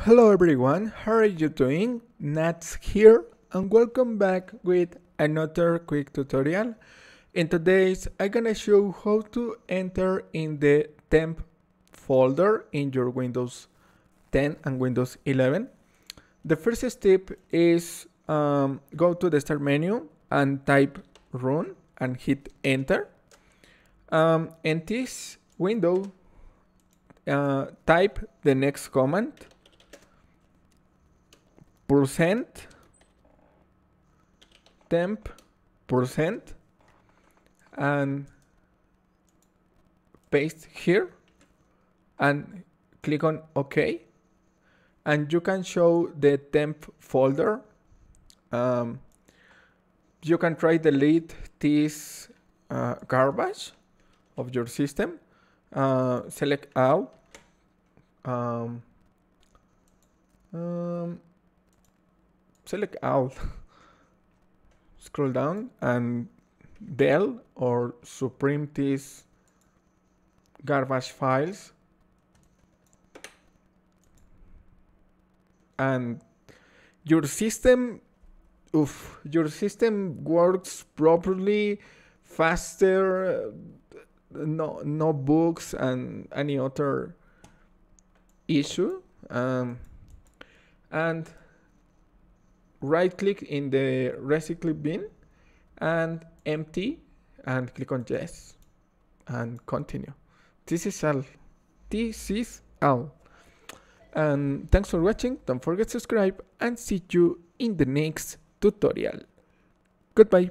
Hello everyone, how are you doing? Nats here and welcome back with another quick tutorial. In today's I'm gonna show how to enter in the Temp folder in your Windows 10 and Windows 11. The first step is go to the start menu and type run and hit enter. In this window, type the next command %temp% and paste here and click on OK, and you can show the temp folder. You can try delete this garbage of your system. Select all. Select all. Scroll down and Dell or supreme these garbage files, and your system works properly, faster, no bugs and any other issue. And right click in the recycle bin and empty and click on yes and continue. This is all. And thanks for watching. Don't forget to subscribe and see you in the next tutorial. Goodbye.